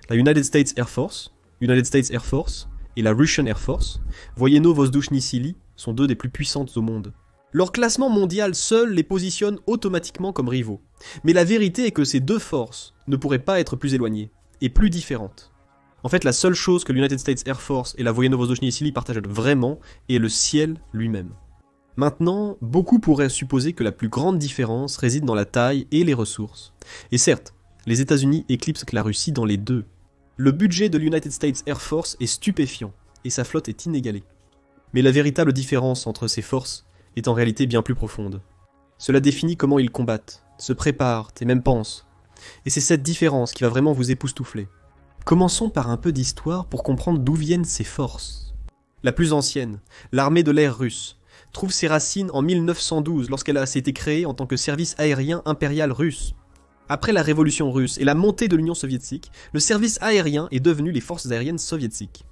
la United States Air Force, et la Russian Air Force, Voyeno-Vozdouchny Sili, sont deux des plus puissantes au monde. Leur classement mondial seul les positionne automatiquement comme rivaux. Mais la vérité est que ces deux forces ne pourraient pas être plus éloignées, et plus différentes. En fait, la seule chose que l'United States Air Force et la Voyeno-Vozdouchny Sili partagent vraiment est le ciel lui-même. Maintenant, beaucoup pourraient supposer que la plus grande différence réside dans la taille et les ressources. Et certes, les États-Unis éclipsent la Russie dans les deux. Le budget de l'United States Air Force est stupéfiant, et sa flotte est inégalée. Mais la véritable différence entre ces forces est en réalité bien plus profonde. Cela définit comment ils combattent, se préparent et même pensent. Et c'est cette différence qui va vraiment vous époustoufler. Commençons par un peu d'histoire pour comprendre d'où viennent ces forces. La plus ancienne, l'armée de l'air russe, trouve ses racines en 1912 lorsqu'elle a été créée en tant que service aérien impérial russe. Après la révolution russe et la montée de l'Union soviétique, le service aérien est devenu les forces aériennes soviétiques.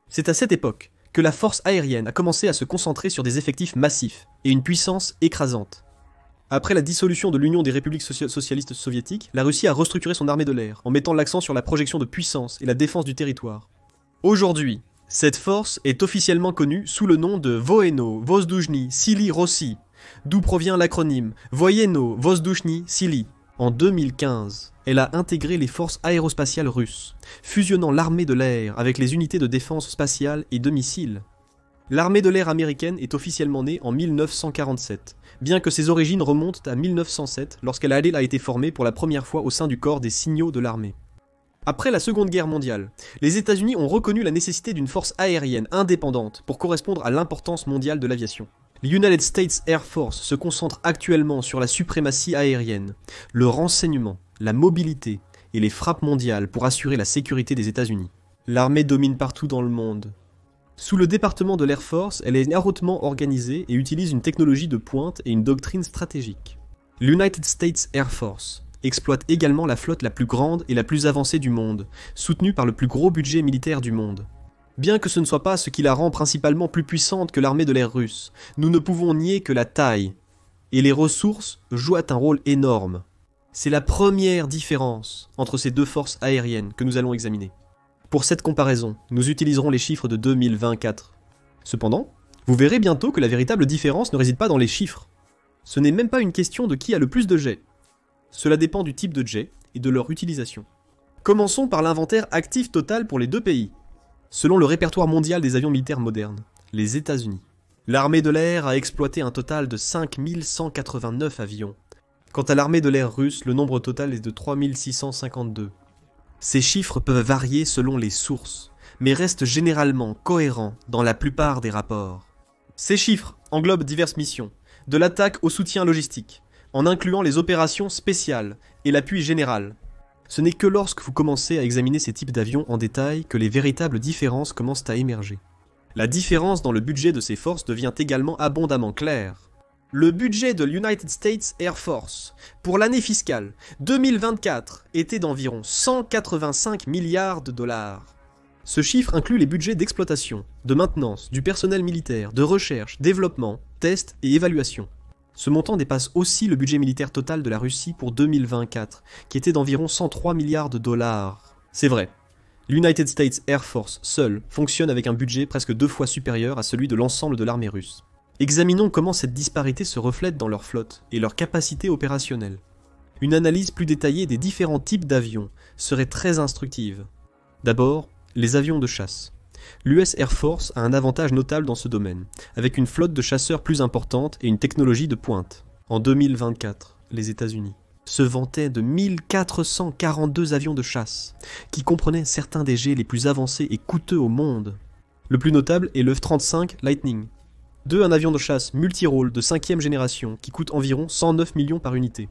C'est à cette époque que la force aérienne a commencé à se concentrer sur des effectifs massifs et une puissance écrasante. Après la dissolution de l'Union des républiques socialistes soviétiques, la Russie a restructuré son armée de l'air en mettant l'accent sur la projection de puissance et la défense du territoire. Aujourd'hui, cette force est officiellement connue sous le nom de Voyeno-Vozdouchny Sili Rossi, d'où provient l'acronyme Voyeno-Vozdouchny Sili. En 2015, elle a intégré les forces aérospatiales russes, fusionnant l'armée de l'air avec les unités de défense spatiale et de missiles. L'armée de l'air américaine est officiellement née en 1947, bien que ses origines remontent à 1907 lorsqu'elle a été formée pour la première fois au sein du corps des signaux de l'armée. Après la Seconde Guerre mondiale, les États-Unis ont reconnu la nécessité d'une force aérienne indépendante pour correspondre à l'importance mondiale de l'aviation. L'United States Air Force se concentre actuellement sur la suprématie aérienne, le renseignement, la mobilité et les frappes mondiales pour assurer la sécurité des États-Unis. L'armée domine partout dans le monde. Sous le département de l'Air Force, elle est hautement organisée et utilise une technologie de pointe et une doctrine stratégique. L'United States Air Force exploite également la flotte la plus grande et la plus avancée du monde, soutenue par le plus gros budget militaire du monde. Bien que ce ne soit pas ce qui la rend principalement plus puissante que l'armée de l'air russe, nous ne pouvons nier que la taille et les ressources jouent un rôle énorme. C'est la première différence entre ces deux forces aériennes que nous allons examiner. Pour cette comparaison, nous utiliserons les chiffres de 2024. Cependant, vous verrez bientôt que la véritable différence ne réside pas dans les chiffres. Ce n'est même pas une question de qui a le plus de jets. Cela dépend du type de jet et de leur utilisation. Commençons par l'inventaire actif total pour les deux pays. Selon le répertoire mondial des avions militaires modernes, les États-Unis, l'armée de l'air a exploité un total de 5189 avions. Quant à l'armée de l'air russe, le nombre total est de 3652. Ces chiffres peuvent varier selon les sources, mais restent généralement cohérents dans la plupart des rapports. Ces chiffres englobent diverses missions, de l'attaque au soutien logistique, en incluant les opérations spéciales et l'appui général. Ce n'est que lorsque vous commencez à examiner ces types d'avions en détail que les véritables différences commencent à émerger. La différence dans le budget de ces forces devient également abondamment claire. Le budget de l'United States Air Force pour l'année fiscale 2024 était d'environ 185 milliards de dollars. Ce chiffre inclut les budgets d'exploitation, de maintenance, du personnel militaire, de recherche, développement, tests et évaluation. Ce montant dépasse aussi le budget militaire total de la Russie pour 2024, qui était d'environ 103 milliards de dollars. C'est vrai, l'United States Air Force seul fonctionne avec un budget presque 2 fois supérieur à celui de l'ensemble de l'armée russe. Examinons comment cette disparité se reflète dans leur flotte et leur capacité opérationnelle. Une analyse plus détaillée des différents types d'avions serait très instructive. D'abord, les avions de chasse. L'US Air Force a un avantage notable dans ce domaine, avec une flotte de chasseurs plus importante et une technologie de pointe. En 2024, les États-Unis se vantaient de 1442 avions de chasse, qui comprenaient certains des jets les plus avancés et coûteux au monde. Le plus notable est le F-35 Lightning. Un avion de chasse multirôle de 5e génération qui coûte environ 109 millions par unité.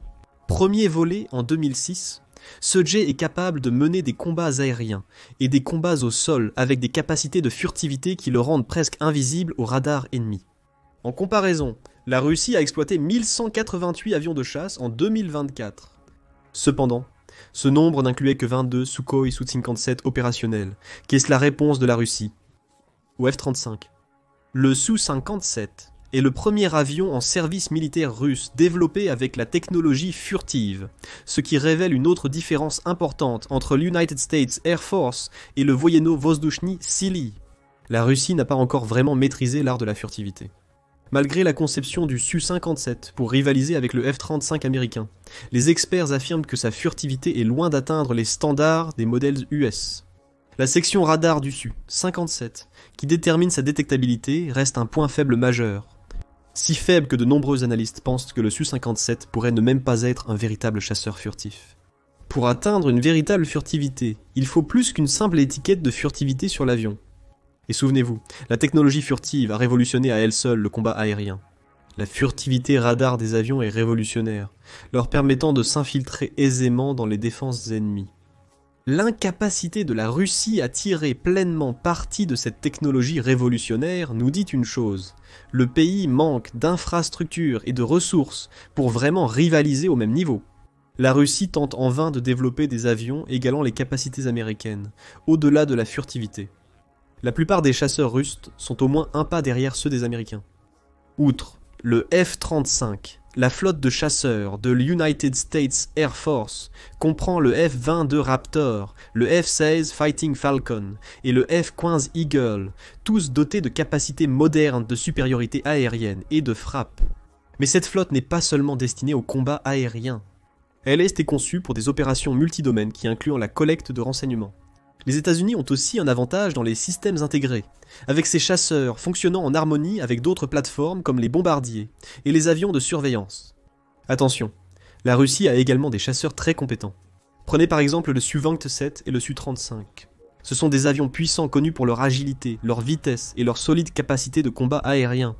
Premier volé en 2006, ce jet est capable de mener des combats aériens et des combats au sol avec des capacités de furtivité qui le rendent presque invisible aux radars ennemis. En comparaison, la Russie a exploité 1188 avions de chasse en 2024. Cependant, ce nombre n'incluait que 22 Sukhoi Su-57 opérationnels, qui est la réponse de la Russie au F-35. Le Su-57 est le premier avion en service militaire russe développé avec la technologie furtive, ce qui révèle une autre différence importante entre l'United States Air Force et le Voyeno-Vozdushny Sili. La Russie n'a pas encore vraiment maîtrisé l'art de la furtivité. Malgré la conception du Su-57 pour rivaliser avec le F-35 américain, les experts affirment que sa furtivité est loin d'atteindre les standards des modèles US. La section radar du Su-57, qui détermine sa détectabilité, reste un point faible majeur. Si faible que de nombreux analystes pensent que le Su-57 pourrait ne même pas être un véritable chasseur furtif. Pour atteindre une véritable furtivité, il faut plus qu'une simple étiquette de furtivité sur l'avion. Et souvenez-vous, la technologie furtive a révolutionné à elle seule le combat aérien. La furtivité radar des avions est révolutionnaire, leur permettant de s'infiltrer aisément dans les défenses ennemies. L'incapacité de la Russie à tirer pleinement parti de cette technologie révolutionnaire nous dit une chose. Le pays manque d'infrastructures et de ressources pour vraiment rivaliser au même niveau. La Russie tente en vain de développer des avions égalant les capacités américaines, au-delà de la furtivité. La plupart des chasseurs russes sont au moins un pas derrière ceux des Américains. Outre le F-35, la flotte de chasseurs de l'United States Air Force comprend le F-22 Raptor, le F-16 Fighting Falcon et le F-15 Eagle, tous dotés de capacités modernes de supériorité aérienne et de frappe. Mais cette flotte n'est pas seulement destinée au combat aérien. Elle est conçue pour des opérations multidomaines qui incluent la collecte de renseignements. Les États-Unis ont aussi un avantage dans les systèmes intégrés, avec ces chasseurs fonctionnant en harmonie avec d'autres plateformes comme les bombardiers et les avions de surveillance. Attention, la Russie a également des chasseurs très compétents. Prenez par exemple le Su-27 et le Su-35. Ce sont des avions puissants connus pour leur agilité, leur vitesse et leur solide capacité de combat aérien.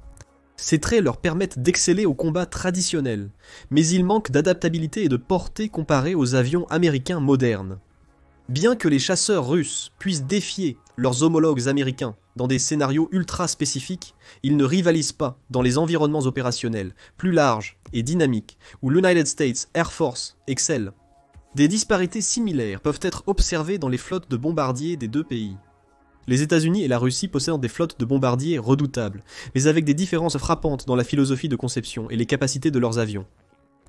Ces traits leur permettent d'exceller au combat traditionnel, mais ils manquent d'adaptabilité et de portée comparés aux avions américains modernes. Bien que les chasseurs russes puissent défier leurs homologues américains dans des scénarios ultra spécifiques, ils ne rivalisent pas dans les environnements opérationnels plus larges et dynamiques où l'United States Air Force excelle. Des disparités similaires peuvent être observées dans les flottes de bombardiers des deux pays. Les États-Unis et la Russie possèdent des flottes de bombardiers redoutables, mais avec des différences frappantes dans la philosophie de conception et les capacités de leurs avions.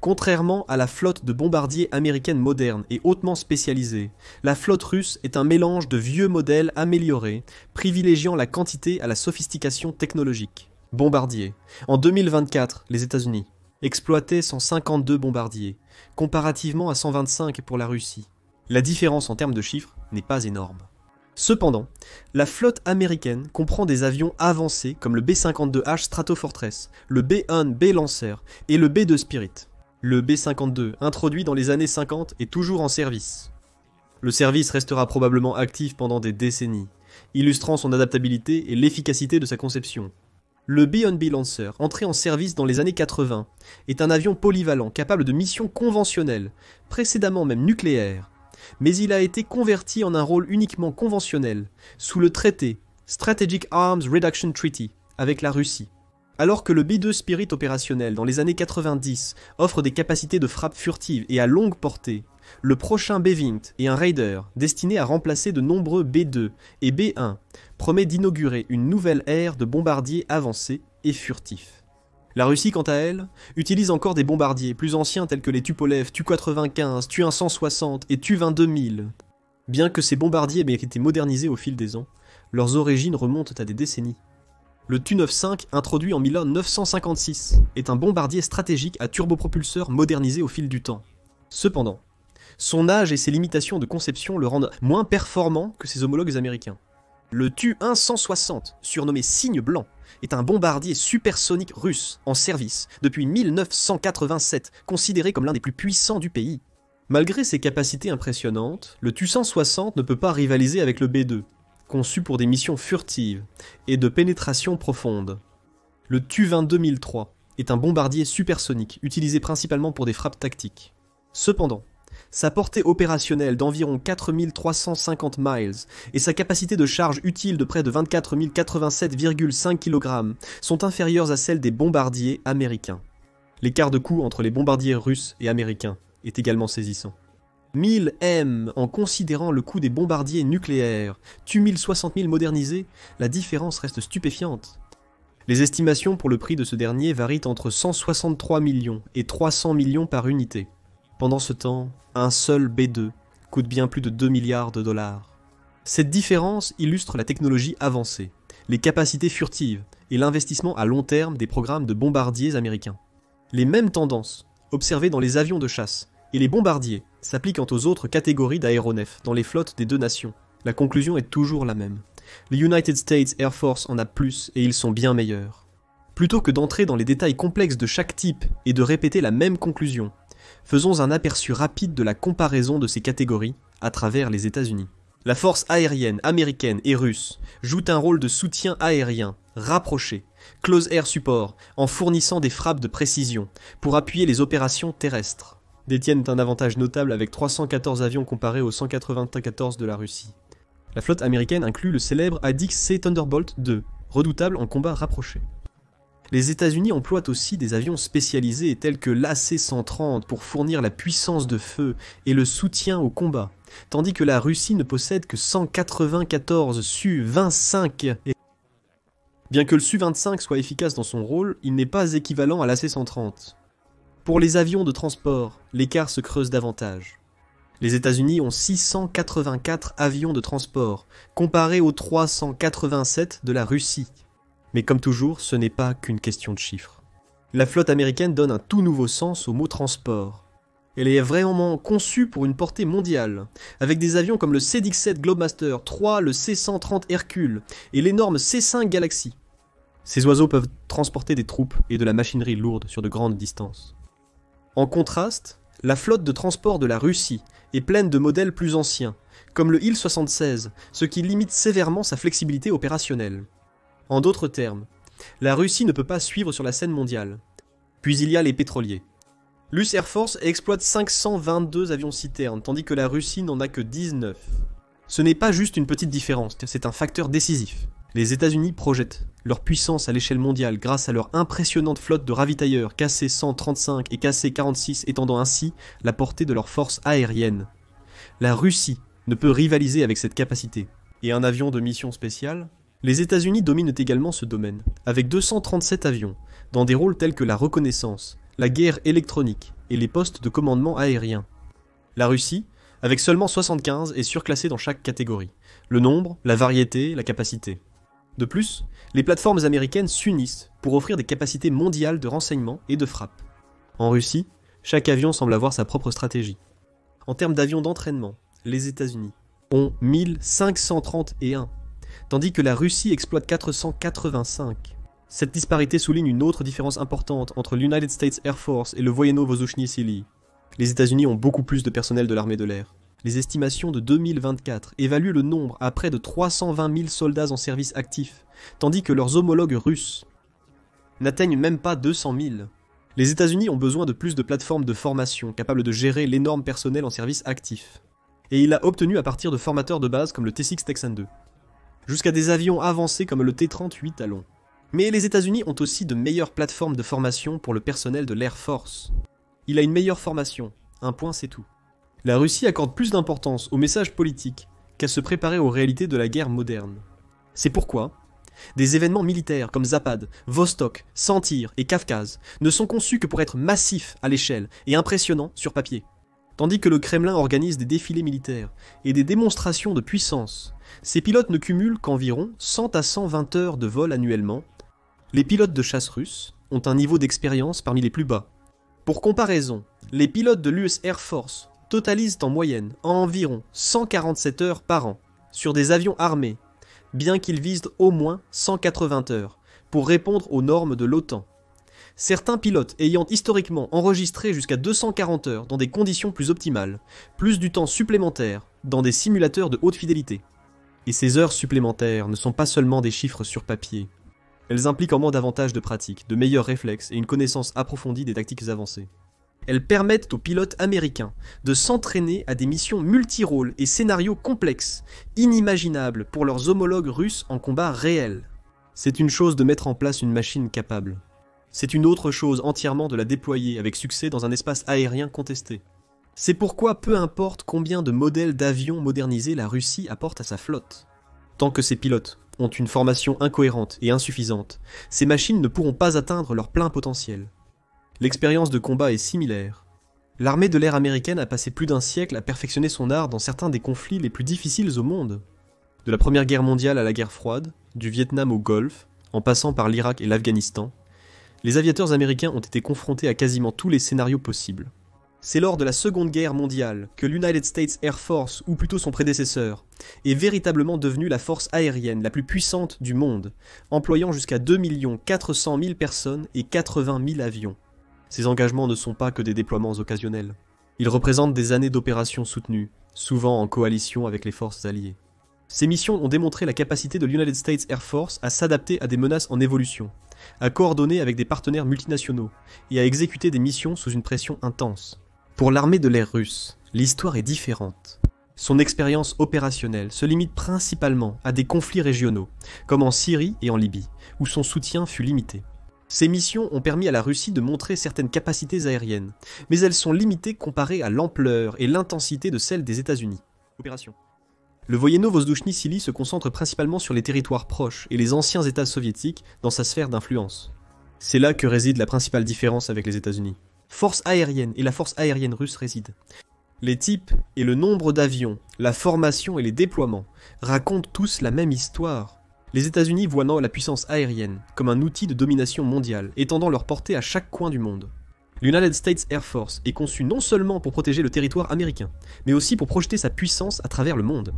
Contrairement à la flotte de bombardiers américaine moderne et hautement spécialisée, la flotte russe est un mélange de vieux modèles améliorés, privilégiant la quantité à la sophistication technologique. Bombardiers. En 2024, les États-Unis exploitaient 152 bombardiers, comparativement à 125 pour la Russie. La différence en termes de chiffres n'est pas énorme. Cependant, la flotte américaine comprend des avions avancés comme le B-52H Stratofortress, le B-1B Lancer et le B-2 Spirit. Le B-52, introduit dans les années 50, est toujours en service. Le service restera probablement actif pendant des décennies, illustrant son adaptabilité et l'efficacité de sa conception. Le B-1B Lancer, entré en service dans les années 80, est un avion polyvalent capable de missions conventionnelles, précédemment même nucléaires, mais il a été converti en un rôle uniquement conventionnel, sous le traité Strategic Arms Reduction Treaty, avec la Russie. Alors que le B-2 Spirit opérationnel dans les années 90 offre des capacités de frappe furtive et à longue portée, le prochain B-20 et un Raider, destiné à remplacer de nombreux B-2 et B-1, promet d'inaugurer une nouvelle ère de bombardiers avancés et furtifs. La Russie, quant à elle, utilise encore des bombardiers plus anciens tels que les Tupolev Tu-95, Tu-160 et Tu-22000. Bien que ces bombardiers aient été modernisés au fil des ans, leurs origines remontent à des décennies. Le Tu-95, introduit en 1956, est un bombardier stratégique à turbopropulseur modernisé au fil du temps. Cependant, son âge et ses limitations de conception le rendent moins performant que ses homologues américains. Le Tu-160, surnommé Cygne Blanc, est un bombardier supersonique russe en service depuis 1987, considéré comme l'un des plus puissants du pays. Malgré ses capacités impressionnantes, le Tu-160 ne peut pas rivaliser avec le B-2, conçu pour des missions furtives et de pénétration profonde. Le Tu-22003 est un bombardier supersonique utilisé principalement pour des frappes tactiques. Cependant, sa portée opérationnelle d'environ 4350 miles et sa capacité de charge utile de près de 24 087,5 kg sont inférieures à celles des bombardiers américains. L'écart de coût entre les bombardiers russes et américains est également saisissant. 1000 M en considérant le coût des bombardiers nucléaires, Tu-1000 60 000 modernisés, la différence reste stupéfiante. Les estimations pour le prix de ce dernier varient entre 163 millions et 300 millions par unité. Pendant ce temps, un seul B2 coûte bien plus de 2 milliards de dollars. Cette différence illustre la technologie avancée, les capacités furtives et l'investissement à long terme des programmes de bombardiers américains. Les mêmes tendances, observées dans les avions de chasse et les bombardiers, s'appliquent quant aux autres catégories d'aéronefs dans les flottes des deux nations. La conclusion est toujours la même. Les United States Air Force en a plus et ils sont bien meilleurs. Plutôt que d'entrer dans les détails complexes de chaque type et de répéter la même conclusion, faisons un aperçu rapide de la comparaison de ces catégories à travers les États-Unis. La force aérienne américaine et russe joue un rôle de soutien aérien, rapproché, close air support, en fournissant des frappes de précision pour appuyer les opérations terrestres. Détiennent un avantage notable avec 314 avions comparés aux 194 de la Russie. La flotte américaine inclut le célèbre ADIC-C Thunderbolt II, redoutable en combat rapproché. Les États-Unis emploient aussi des avions spécialisés tels que l'AC-130 pour fournir la puissance de feu et le soutien au combat, tandis que la Russie ne possède que 194 Su-25. Bien que le Su-25 soit efficace dans son rôle, il n'est pas équivalent à l'AC-130. Pour les avions de transport, l'écart se creuse davantage. Les États-Unis ont 684 avions de transport, comparés aux 387 de la Russie. Mais comme toujours, ce n'est pas qu'une question de chiffres. La flotte américaine donne un tout nouveau sens au mot transport. Elle est vraiment conçue pour une portée mondiale, avec des avions comme le C-17 Globemaster III, le C-130 Hercule et l'énorme C-5 Galaxy. Ces oiseaux peuvent transporter des troupes et de la machinerie lourde sur de grandes distances. En contraste, la flotte de transport de la Russie est pleine de modèles plus anciens, comme le Il-76, ce qui limite sévèrement sa flexibilité opérationnelle. En d'autres termes, la Russie ne peut pas suivre sur la scène mondiale. Puis il y a les pétroliers. L'US Air Force exploite 522 avions-citernes, tandis que la Russie n'en a que 19. Ce n'est pas juste une petite différence, c'est un facteur décisif. Les États-Unis projettent leur puissance à l'échelle mondiale grâce à leur impressionnante flotte de ravitailleurs KC-135 et KC-46, étendant ainsi la portée de leurs forces aériennes. La Russie ne peut rivaliser avec cette capacité. Et un avion de mission spéciale ? Les États-Unis dominent également ce domaine, avec 237 avions, dans des rôles tels que la reconnaissance, la guerre électronique et les postes de commandement aérien. La Russie, avec seulement 75, est surclassée dans chaque catégorie. Le nombre, la variété, la capacité. De plus, les plateformes américaines s'unissent pour offrir des capacités mondiales de renseignement et de frappe. En Russie, chaque avion semble avoir sa propre stratégie. En termes d'avions d'entraînement, les États-Unis ont 1531, tandis que la Russie exploite 485. Cette disparité souligne une autre différence importante entre l'United States Air Force et le Voyeno-Vozuchny Sili. Les États-Unis ont beaucoup plus de personnel de l'armée de l'air. Les estimations de 2024 évaluent le nombre à près de 320 000 soldats en service actif, tandis que leurs homologues russes n'atteignent même pas 200 000. Les États-Unis ont besoin de plus de plateformes de formation capables de gérer l'énorme personnel en service actif. Et il a obtenu à partir de formateurs de base comme le T-6 Texan II, jusqu'à des avions avancés comme le T-38 Talon. Mais les États-Unis ont aussi de meilleures plateformes de formation pour le personnel de l'Air Force. Il a une meilleure formation, un point c'est tout. La Russie accorde plus d'importance aux messages politiques qu'à se préparer aux réalités de la guerre moderne. C'est pourquoi des événements militaires comme Zapad, Vostok, Sentir et Kavkaz ne sont conçus que pour être massifs à l'échelle et impressionnants sur papier. Tandis que le Kremlin organise des défilés militaires et des démonstrations de puissance, ces pilotes ne cumulent qu'environ 100 à 120 heures de vol annuellement. Les pilotes de chasse russes ont un niveau d'expérience parmi les plus bas. Pour comparaison, les pilotes de l'US Air Force totalisent en moyenne environ 147 heures par an sur des avions armés, bien qu'ils visent au moins 180 heures pour répondre aux normes de l'OTAN. Certains pilotes ayant historiquement enregistré jusqu'à 240 heures dans des conditions plus optimales, plus du temps supplémentaire dans des simulateurs de haute fidélité. Et ces heures supplémentaires ne sont pas seulement des chiffres sur papier. Elles impliquent en moins davantage de pratiques, de meilleurs réflexes et une connaissance approfondie des tactiques avancées. Elles permettent aux pilotes américains de s'entraîner à des missions multirôles et scénarios complexes, inimaginables pour leurs homologues russes en combat réel. C'est une chose de mettre en place une machine capable. C'est une autre chose entièrement de la déployer avec succès dans un espace aérien contesté. C'est pourquoi peu importe combien de modèles d'avions modernisés la Russie apporte à sa flotte. Tant que ces pilotes ont une formation incohérente et insuffisante, ces machines ne pourront pas atteindre leur plein potentiel. L'expérience de combat est similaire. L'armée de l'air américaine a passé plus d'un siècle à perfectionner son art dans certains des conflits les plus difficiles au monde. De la Première Guerre mondiale à la guerre froide, du Vietnam au Golfe, en passant par l'Irak et l'Afghanistan, les aviateurs américains ont été confrontés à quasiment tous les scénarios possibles. C'est lors de la Seconde Guerre mondiale que l'United States Air Force, ou plutôt son prédécesseur, est véritablement devenue la force aérienne la plus puissante du monde, employant jusqu'à 2 400 000 personnes et 80 000 avions. Ces engagements ne sont pas que des déploiements occasionnels. Ils représentent des années d'opérations soutenues, souvent en coalition avec les forces alliées. Ces missions ont démontré la capacité de l'United States Air Force à s'adapter à des menaces en évolution, à coordonner avec des partenaires multinationaux et à exécuter des missions sous une pression intense. Pour l'armée de l'air russe, l'histoire est différente. Son expérience opérationnelle se limite principalement à des conflits régionaux, comme en Syrie et en Libye, où son soutien fut limité. Ces missions ont permis à la Russie de montrer certaines capacités aériennes, mais elles sont limitées comparées à l'ampleur et l'intensité de celles des États-Unis. Opération. Le Voyeno-Vozduchny Sili se concentre principalement sur les territoires proches et les anciens États soviétiques dans sa sphère d'influence. C'est là que réside la principale différence avec les États-Unis. Force aérienne et la force aérienne russe résident. Les types et le nombre d'avions, la formation et les déploiements racontent tous la même histoire. Les États-Unis voient la puissance aérienne comme un outil de domination mondiale, étendant leur portée à chaque coin du monde. L'United States Air Force est conçue non seulement pour protéger le territoire américain, mais aussi pour projeter sa puissance à travers le monde.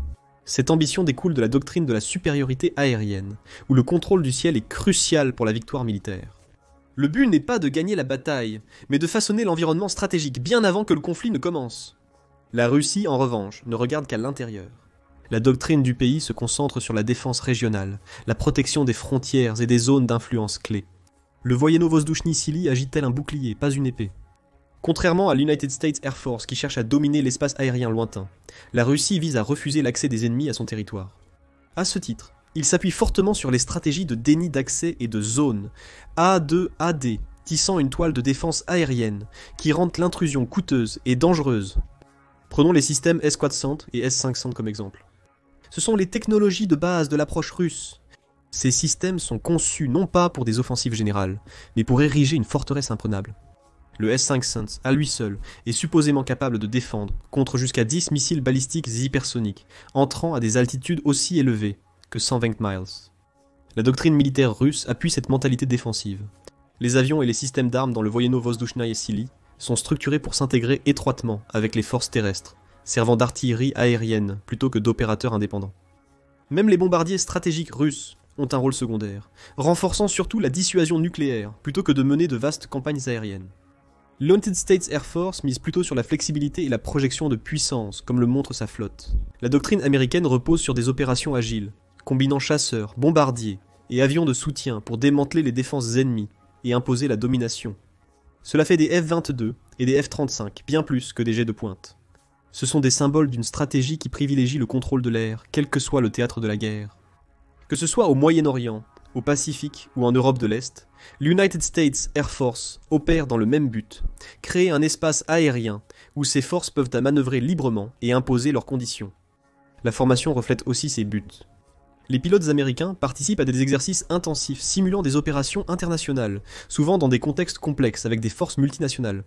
Cette ambition découle de la doctrine de la supériorité aérienne, où le contrôle du ciel est crucial pour la victoire militaire. Le but n'est pas de gagner la bataille, mais de façonner l'environnement stratégique bien avant que le conflit ne commence. La Russie, en revanche, ne regarde qu'à l'intérieur. La doctrine du pays se concentre sur la défense régionale, la protection des frontières et des zones d'influence clés. Le Voyeno-Vozduchny Sili agit tel un bouclier, pas une épée. Contrairement à l'United States Air Force qui cherche à dominer l'espace aérien lointain, la Russie vise à refuser l'accès des ennemis à son territoire. À ce titre, il s'appuie fortement sur les stratégies de déni d'accès et de zone, A2AD, tissant une toile de défense aérienne, qui rendent l'intrusion coûteuse et dangereuse. Prenons les systèmes S-400 et S-500 comme exemple. Ce sont les technologies de base de l'approche russe. Ces systèmes sont conçus non pas pour des offensives générales, mais pour ériger une forteresse imprenable. Le S-500, à lui seul, est supposément capable de défendre contre jusqu'à 10 missiles balistiques hypersoniques, entrant à des altitudes aussi élevées que 120 miles. La doctrine militaire russe appuie cette mentalité défensive. Les avions et les systèmes d'armes dans le Voyeno-Vozduchny Sili sont structurés pour s'intégrer étroitement avec les forces terrestres, servant d'artillerie aérienne plutôt que d'opérateurs indépendants. Même les bombardiers stratégiques russes ont un rôle secondaire, renforçant surtout la dissuasion nucléaire plutôt que de mener de vastes campagnes aériennes. L'United States Air Force mise plutôt sur la flexibilité et la projection de puissance, comme le montre sa flotte. La doctrine américaine repose sur des opérations agiles, combinant chasseurs, bombardiers et avions de soutien pour démanteler les défenses ennemies et imposer la domination. Cela fait des F-22 et des F-35, bien plus que des jets de pointe. Ce sont des symboles d'une stratégie qui privilégie le contrôle de l'air, quel que soit le théâtre de la guerre. Que ce soit au Moyen-Orient, au Pacifique ou en Europe de l'Est, l'United States Air Force opère dans le même but, créer un espace aérien où ces forces peuvent manœuvrer librement et imposer leurs conditions. La formation reflète aussi ces buts. Les pilotes américains participent à des exercices intensifs simulant des opérations internationales, souvent dans des contextes complexes avec des forces multinationales.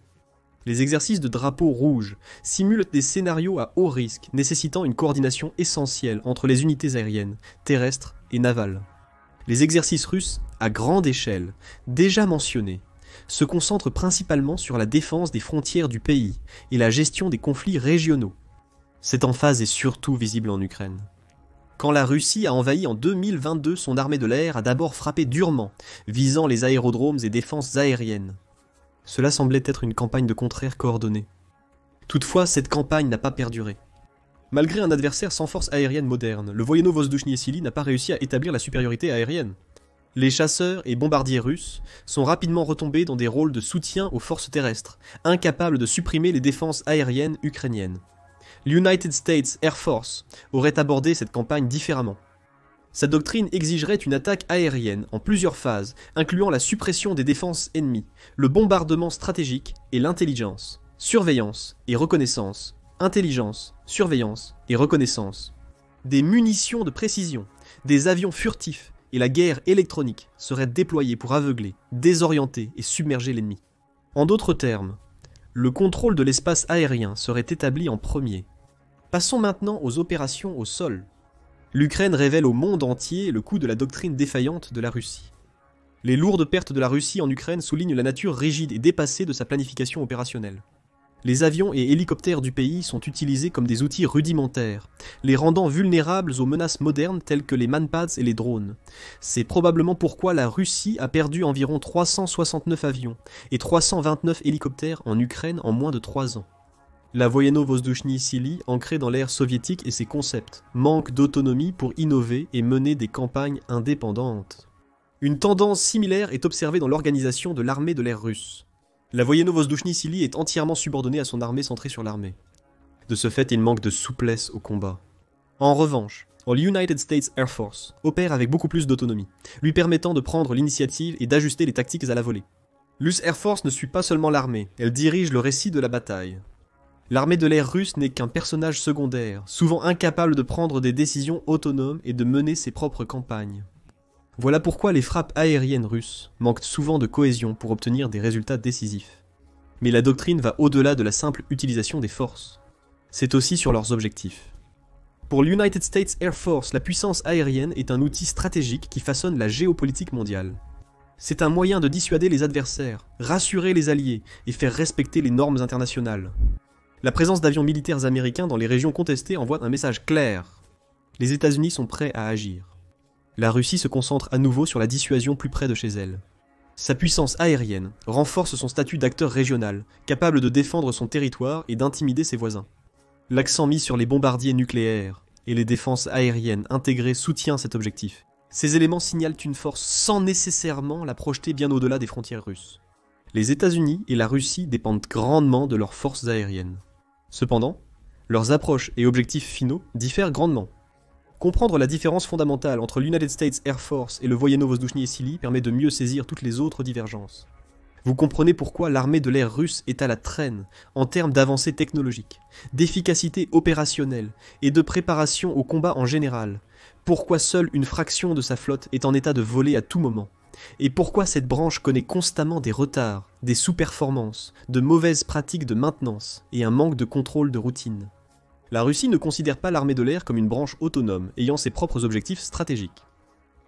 Les exercices de drapeau rouge simulent des scénarios à haut risque nécessitant une coordination essentielle entre les unités aériennes, terrestres et navales. Les exercices russes, à grande échelle, déjà mentionnés, se concentrent principalement sur la défense des frontières du pays et la gestion des conflits régionaux. Cette emphase est surtout visible en Ukraine. Quand la Russie a envahi en 2022, son armée de l'air a d'abord frappé durement, visant les aérodromes et défenses aériennes. Cela semblait être une campagne de contraire coordonnée. Toutefois, cette campagne n'a pas perduré. Malgré un adversaire sans force aérienne moderne, le Voyeno-Vozduchny Sili n'a pas réussi à établir la supériorité aérienne. Les chasseurs et bombardiers russes sont rapidement retombés dans des rôles de soutien aux forces terrestres, incapables de supprimer les défenses aériennes ukrainiennes. L'United States Air Force aurait abordé cette campagne différemment. Sa doctrine exigerait une attaque aérienne en plusieurs phases, incluant la suppression des défenses ennemies, le bombardement stratégique et l'intelligence, surveillance et reconnaissance, intelligence, surveillance et reconnaissance. Des munitions de précision, Des avions furtifs et la guerre électronique seraient déployés pour aveugler, désorienter et submerger l'ennemi. En d'autres termes, le contrôle de l'espace aérien serait établi en premier. Passons maintenant aux opérations au sol. L'Ukraine révèle au monde entier le coût de la doctrine défaillante de la Russie. Les lourdes pertes de la Russie en Ukraine soulignent la nature rigide et dépassée de sa planification opérationnelle. Les avions et hélicoptères du pays sont utilisés comme des outils rudimentaires, les rendant vulnérables aux menaces modernes telles que les manpads et les drones. C'est probablement pourquoi la Russie a perdu environ 369 avions et 329 hélicoptères en Ukraine en moins de 3 ans. La Voyeno-Vozdushny Sili, ancrée dans l'ère soviétique et ses concepts, manque d'autonomie pour innover et mener des campagnes indépendantes. Une tendance similaire est observée dans l'organisation de l'armée de l'air russe. La Voyeno-Vozdushny Sili est entièrement subordonnée à son armée centrée sur l'armée. De ce fait, il manque de souplesse au combat. En revanche, l'United States Air Force opère avec beaucoup plus d'autonomie, lui permettant de prendre l'initiative et d'ajuster les tactiques à la volée. L'US Air Force ne suit pas seulement l'armée, elle dirige le récit de la bataille. L'armée de l'air russe n'est qu'un personnage secondaire, souvent incapable de prendre des décisions autonomes et de mener ses propres campagnes. Voilà pourquoi les frappes aériennes russes manquent souvent de cohésion pour obtenir des résultats décisifs. Mais la doctrine va au-delà de la simple utilisation des forces. C'est aussi sur leurs objectifs. Pour l'United States Air Force, la puissance aérienne est un outil stratégique qui façonne la géopolitique mondiale. C'est un moyen de dissuader les adversaires, rassurer les alliés et faire respecter les normes internationales. La présence d'avions militaires américains dans les régions contestées envoie un message clair. Les États-Unis sont prêts à agir. La Russie se concentre à nouveau sur la dissuasion plus près de chez elle. Sa puissance aérienne renforce son statut d'acteur régional, capable de défendre son territoire et d'intimider ses voisins. L'accent mis sur les bombardiers nucléaires et les défenses aériennes intégrées soutient cet objectif. Ces éléments signalent une force sans nécessairement la projeter bien au-delà des frontières russes. Les États-Unis et la Russie dépendent grandement de leurs forces aériennes. Cependant, leurs approches et objectifs finaux diffèrent grandement. Comprendre la différence fondamentale entre l'United States Air Force et le Voyeno-Vozdushny Sili permet de mieux saisir toutes les autres divergences. Vous comprenez pourquoi l'armée de l'air russe est à la traîne en termes d'avancées technologiques, d'efficacité opérationnelle et de préparation au combat en général, pourquoi seule une fraction de sa flotte est en état de voler à tout moment, et pourquoi cette branche connaît constamment des retards, des sous-performances, de mauvaises pratiques de maintenance et un manque de contrôle de routine. La Russie ne considère pas l'armée de l'air comme une branche autonome, ayant ses propres objectifs stratégiques.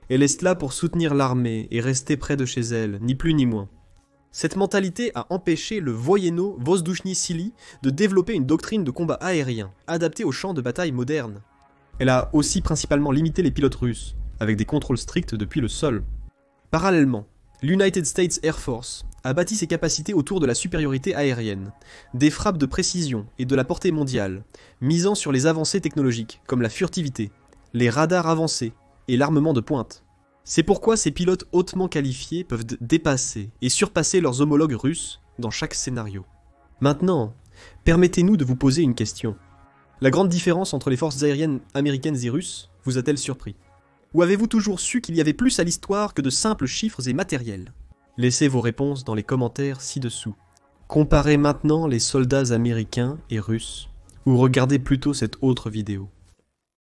Elle est là pour soutenir l'armée et rester près de chez elle, ni plus ni moins. Cette mentalité a empêché le Voyeno-Vozdushny Sili de développer une doctrine de combat aérien, adaptée aux champs de bataille modernes. Elle a aussi principalement limité les pilotes russes, avec des contrôles stricts depuis le sol. Parallèlement, l'United States Air Force a bâti ses capacités autour de la supériorité aérienne, des frappes de précision et de la portée mondiale, misant sur les avancées technologiques comme la furtivité, les radars avancés et l'armement de pointe. C'est pourquoi ces pilotes hautement qualifiés peuvent dépasser et surpasser leurs homologues russes dans chaque scénario. Maintenant, permettez-nous de vous poser une question. La grande différence entre les forces aériennes américaines et russes vous a-t-elle surpris ? Ou avez-vous toujours su qu'il y avait plus à l'histoire que de simples chiffres et matériels ? Laissez vos réponses dans les commentaires ci-dessous. Comparez maintenant les soldats américains et russes, ou regardez plutôt cette autre vidéo.